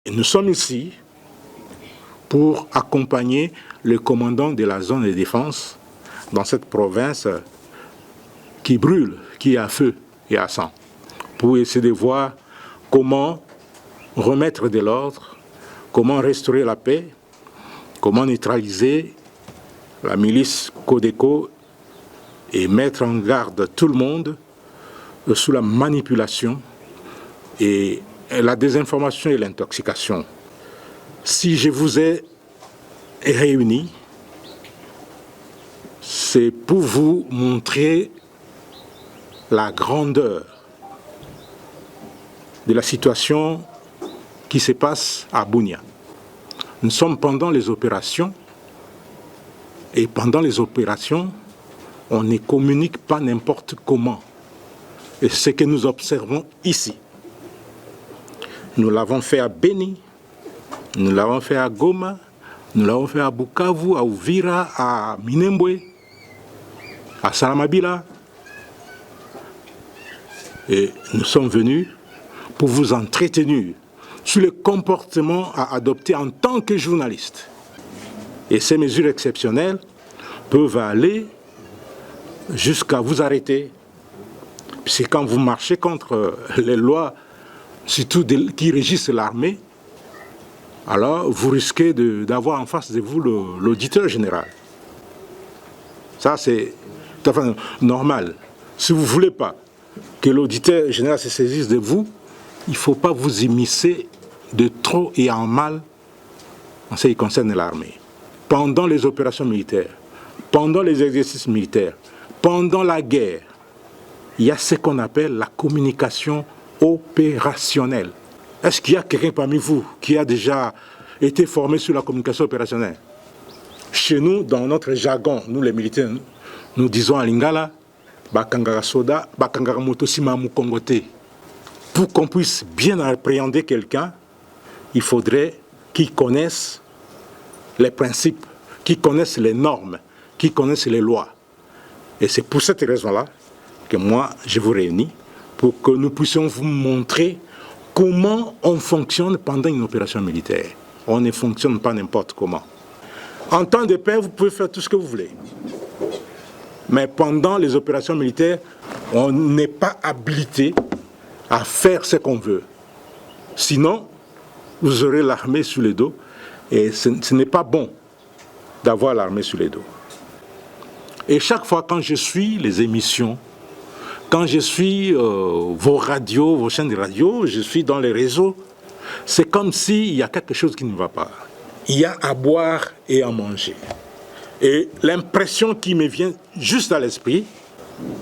Et nous sommes ici pour accompagner le commandant de la zone de défense dans cette province qui brûle, qui est à feu et à sang, pour essayer de voir comment remettre de l'ordre, comment restaurer la paix, comment neutraliser la milice Codeco et mettre en garde tout le monde sous la manipulation et la désinformation et l'intoxication. Si je vous ai réunis, c'est pour vous montrer la grandeur de la situation qui se passe à Bunia. Nous sommes pendant les opérations, et pendant les opérations, on ne communique pas n'importe comment. Et c'est ce que nous observons ici. Nous l'avons fait à Beni, nous l'avons fait à Goma, nous l'avons fait à Bukavu, à Uvira, à Minembwe, à Salamabila. Et nous sommes venus pour vous entretenir sur le comportement à adopter en tant que journaliste. Et ces mesures exceptionnelles peuvent aller jusqu'à vous arrêter. C'est quand vous marchez contre les lois, surtout qui régissent l'armée, alors vous risquez d'avoir en face de vous l'auditeur général. Ça, c'est tout à fait normal. Si vous ne voulez pas que l'auditeur général se saisisse de vous, il ne faut pas vous immiscer de trop et en mal en ce qui concerne l'armée. Pendant les opérations militaires, pendant les exercices militaires, pendant la guerre, il y a ce qu'on appelle la communication opérationnelle. Est-ce qu'il y a quelqu'un parmi vous qui a déjà été formé sur la communication opérationnelle? Chez nous, dans notre jargon, nous les militaires, nous disons à Lingala, Bakangara Soda, Bakangara Motosima Mukongote. Pour qu'on puisse bien appréhender quelqu'un, il faudrait qu'il connaisse les principes, qu'il connaisse les normes, qu'il connaisse les lois. Et c'est pour cette raison-là que moi, je vous réunis pour que nous puissions vous montrer comment on fonctionne pendant une opération militaire. On ne fonctionne pas n'importe comment. En temps de paix, vous pouvez faire tout ce que vous voulez. Mais pendant les opérations militaires, on n'est pas habilité à faire ce qu'on veut. Sinon, vous aurez l'armée sur le dos et ce n'est pas bon d'avoir l'armée sur le dos. Et chaque fois quand je suis les émissions, quand je suis vos radios, vos chaînes de radio, je suis dans les réseaux, c'est comme s'il y a quelque chose qui ne va pas. Il y a à boire et à manger. Et l'impression qui me vient juste à l'esprit,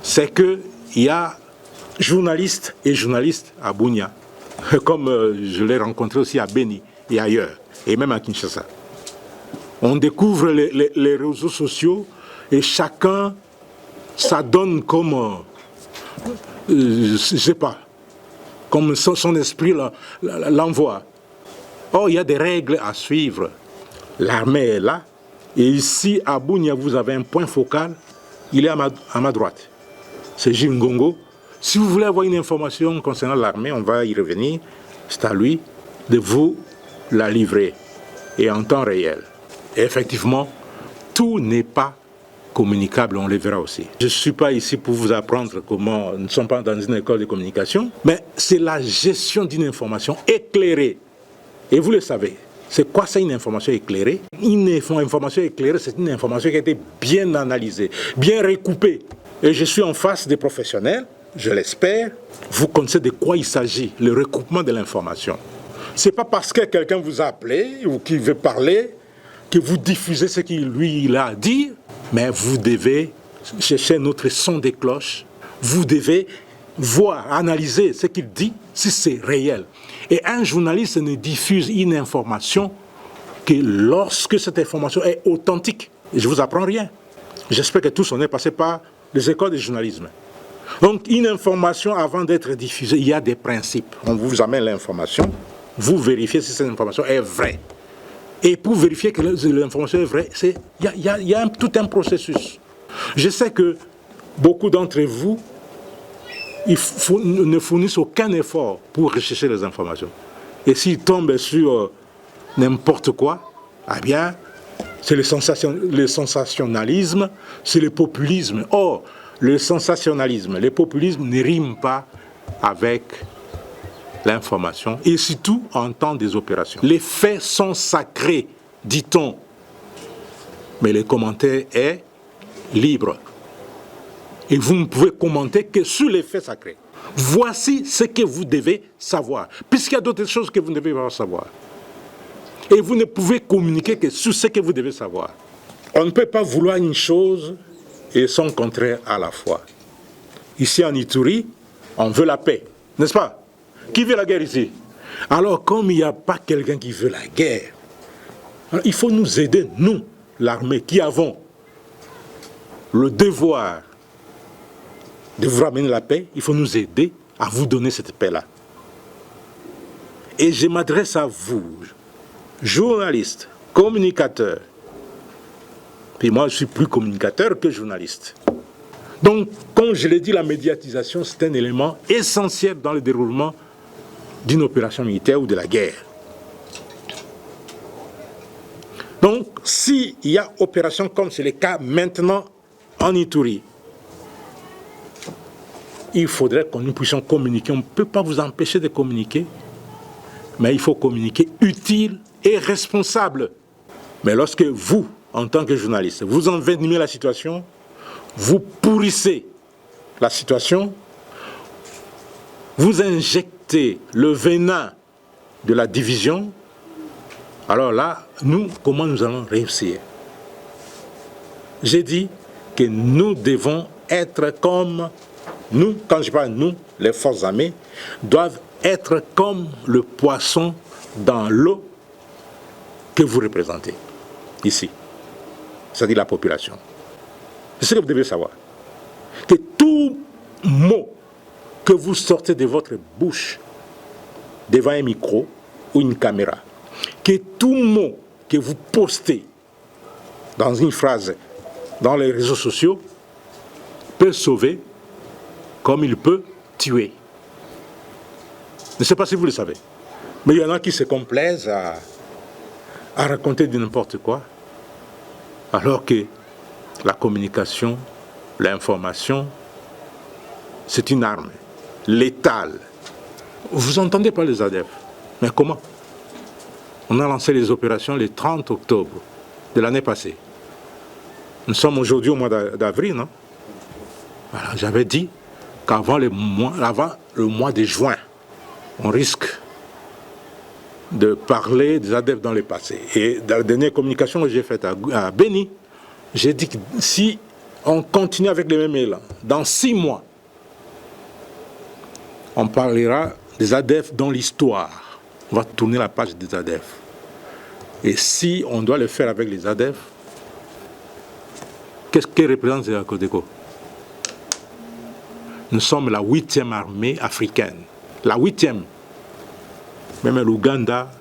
c'est qu'il y a journalistes et journalistes à Bunia, comme je l'ai rencontré aussi à Beni et ailleurs, et même à Kinshasa. On découvre les réseaux sociaux et chacun, ça donne comme, je ne sais pas, comme son esprit l'envoie. Or, il y a des règles à suivre. L'armée est là. Et ici, à Bunia, vous avez un point focal. Il est à ma droite. C'est Gilles Ngongo. Si vous voulez avoir une information concernant l'armée, on va y revenir. C'est à lui de vous la livrer. Et en temps réel. Et effectivement, tout n'est pas communicable, on le verra aussi. Je ne suis pas ici pour vous apprendre comment, nous ne sommes pas dans une école de communication, mais c'est la gestion d'une information éclairée. Et vous le savez, c'est quoi ça une information éclairée? Une information éclairée, c'est une information qui a été bien analysée, bien recoupée. Et je suis en face des professionnels, je l'espère, vous connaissez de quoi il s'agit, le recoupement de l'information. Ce n'est pas parce que quelqu'un vous a appelé ou qui veut parler que vous diffusez ce qu'il lui a à dire, mais vous devez chercher notre son des cloches, vous devez voir, analyser ce qu'il dit, si c'est réel. Et un journaliste ne diffuse une information que lorsque cette information est authentique. Et je ne vous apprends rien. J'espère que tous on est passé par les écoles de journalisme. Donc une information avant d'être diffusée, il y a des principes. On vous amène l'information, vous vérifiez si cette information est vraie. Et pour vérifier que l'information est vraie, il y a tout un processus. Je sais que beaucoup d'entre vous ne fournissent aucun effort pour rechercher les informations. Et s'il tombe sur n'importe quoi, eh bien, c'est le sensationnalisme, c'est le populisme. Or, le sensationnalisme, le populisme ne riment pas avec l'information, et surtout en temps des opérations. Les faits sont sacrés, dit-on, mais le commentaire est libre. Et vous ne pouvez commenter que sur les faits sacrés. Voici ce que vous devez savoir, puisqu'il y a d'autres choses que vous ne devez pas savoir. Et vous ne pouvez communiquer que sur ce que vous devez savoir. On ne peut pas vouloir une chose et son contraire à la fois. Ici en Ituri, on veut la paix, n'est-ce pas? Qui veut la guerre ici? Alors, comme il n'y a pas quelqu'un qui veut la guerre, il faut nous aider, nous, l'armée, qui avons le devoir de vous ramener la paix. Il faut nous aider à vous donner cette paix-là. Et je m'adresse à vous, journalistes, communicateurs. Puis moi, je suis plus communicateur que journaliste. Donc, comme je l'ai dit, la médiatisation, c'est un élément essentiel dans le déroulement d'une opération militaire ou de la guerre. Donc, s'il y a opération comme c'est le cas maintenant en Ituri, il faudrait que nous puissions communiquer. On ne peut pas vous empêcher de communiquer, mais il faut communiquer utile et responsable. Mais lorsque vous, en tant que journaliste, vous envenimez la situation, vous pourrissez la situation, vous injectez le venin de la division, alors là, nous, comment nous allons réussir? J'ai dit que nous devons être comme nous, quand je parle nous, les forces armées, doivent être comme le poisson dans l'eau que vous représentez, ici, c'est-à-dire la population. C'est ce que vous devez savoir. Que tout mot que vous sortez de votre bouche devant un micro ou une caméra, que tout mot que vous postez dans une phrase dans les réseaux sociaux peut sauver comme il peut tuer. Je ne sais pas si vous le savez, mais il y en a qui se complaisent à raconter du n'importe quoi, alors que la communication, l'information, c'est une arme létale. Vous entendez pas les ADF, mais comment? On a lancé les opérations le 30 octobre de l'année passée. Nous sommes aujourd'hui au mois d'avril, non? Voilà, j'avais dit qu'avant le mois de juin, on risque de parler des ADF dans le passé. Et dans la dernière communication que j'ai faite à Béni, j'ai dit que si on continue avec les mêmes élans, dans 6 mois, on parlera des ADF dans l'histoire. On va tourner la page des ADF. Et si on doit le faire avec les ADF, qu'est-ce que représente la Codeco? Nous sommes la 8e armée africaine. La 8e. Même l'Ouganda,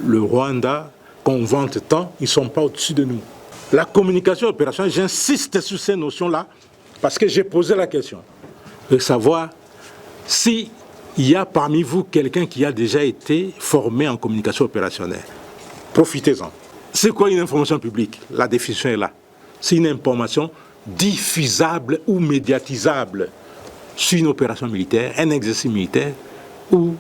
le Rwanda, qu'on vante tant, ils ne sont pas au-dessus de nous. La communication opérationnelle, j'insiste sur ces notions-là, parce que j'ai posé la question de savoir s'il y a parmi vous quelqu'un qui a déjà été formé en communication opérationnelle. Profitez-en. C'est quoi une information publique? La définition est là. C'est une information diffusable ou médiatisable sur une opération militaire, un exercice militaire ou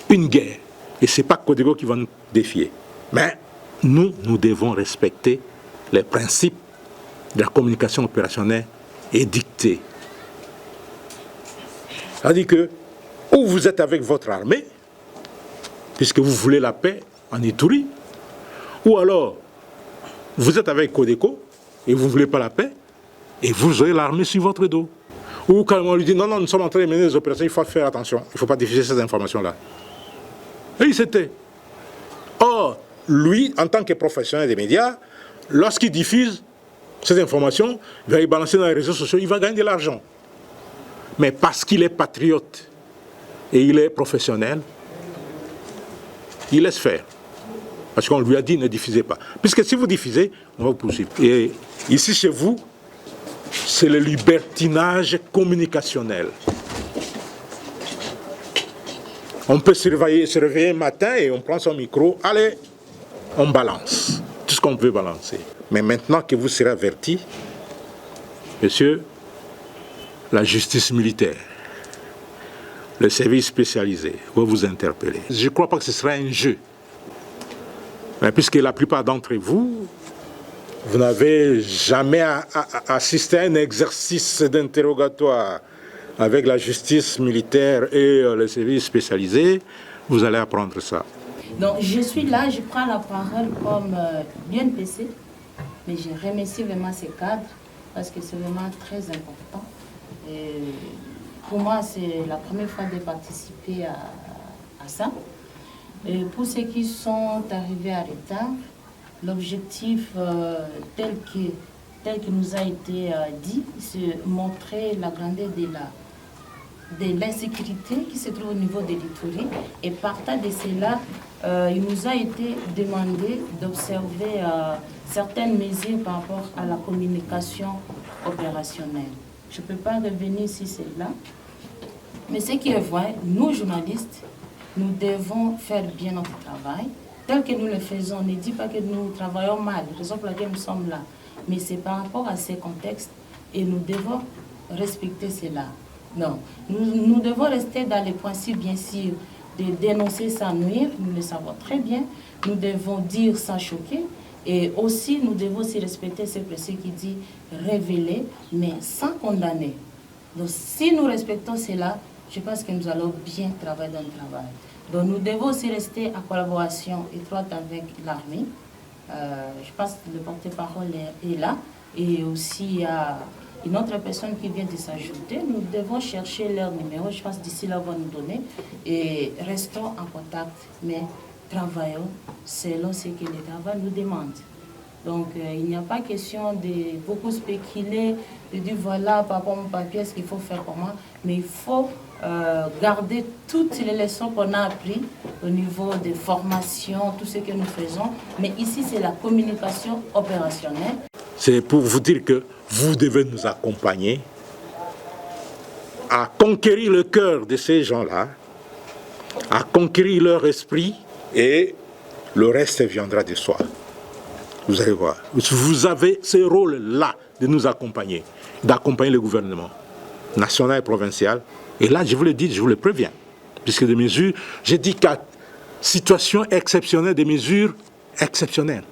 une guerre. Et ce n'est pas Codeco qui va nous défier. Mais nous devons respecter les principes de la communication opérationnelle édictés. C'est-à-dire que, ou vous êtes avec votre armée, puisque vous voulez la paix en Ituri, ou alors vous êtes avec Codeco et vous ne voulez pas la paix, et vous aurez l'armée sur votre dos. Ou quand on lui dit non, nous sommes en train de mener des opérations, il faut faire attention, il ne faut pas diffuser ces informations-là. Et il s'était. Or, lui, en tant que professionnel des médias, lorsqu'il diffuse ces informations, il va les balancer dans les réseaux sociaux, il va gagner de l'argent. Mais parce qu'il est patriote et il est professionnel, il laisse faire. Parce qu'on lui a dit ne diffusez pas. Puisque si vous diffusez, on va vous poursuivre. Et ici chez vous, c'est le libertinage communicationnel. On peut se réveiller un matin et on prend son micro, allez, on balance tout ce qu'on peut balancer. Mais maintenant que vous serez avertis, messieurs, la justice militaire, le service spécialisé va vous interpeller. Je ne crois pas que ce sera un jeu. Mais puisque la plupart d'entre vous, vous n'avez jamais assisté à un exercice d'interrogatoire avec la justice militaire et le service spécialisé, vous allez apprendre ça. Donc je suis là, je prends la parole comme l'UNPC, mais je remercie vraiment ces cadres parce que c'est vraiment très important. Et pour moi, c'est la première fois de participer à ça. Et pour ceux qui sont arrivés à retard, l'objectif tel que nous a été dit, c'est montrer la grandeur de l'insécurité qui se trouve au niveau de l'Ituri. Et partant de cela, il nous a été demandé d'observer certaines mesures par rapport à la communication opérationnelle. Je ne peux pas revenir sur cela, mais ce qui est vrai, nous journalistes, nous devons faire bien notre travail. Tel que nous le faisons, on ne dit pas que nous travaillons mal, raison pour laquelle nous sommes là. Mais c'est par rapport à ces contextes et nous devons respecter cela. Non, nous devons rester dans les principes, bien sûr, de dénoncer sans nuire, nous le savons très bien. Nous devons dire sans choquer et aussi nous devons aussi respecter ce précis qui dit révéler, mais sans condamner. Donc si nous respectons cela, je pense que nous allons bien travailler dans le travail. Donc nous devons aussi rester en collaboration étroite avec l'armée. Je pense que le porte-parole est là. Et aussi il y a une autre personne qui vient de s'ajouter. Nous devons chercher leur numéro. Je pense d'ici là, on va nous donner. Et restons en contact, mais travaillons selon ce que le travail nous demande. Donc, il n'y a pas question de beaucoup spéculer, de dire voilà, par rapport à mon papier, ce qu'il faut faire comment. Mais il faut garder toutes les leçons qu'on a apprises au niveau des formations, tout ce que nous faisons. Mais ici, c'est la communication opérationnelle. C'est pour vous dire que vous devez nous accompagner à conquérir le cœur de ces gens-là, à conquérir leur esprit, et le reste viendra de soi. Vous allez voir. Vous avez ce rôle-là de nous accompagner, d'accompagner le gouvernement national et provincial. Et là, je vous le dis, je vous le préviens, puisque des mesures, j'ai dit qu'à situation exceptionnelle, des mesures exceptionnelles.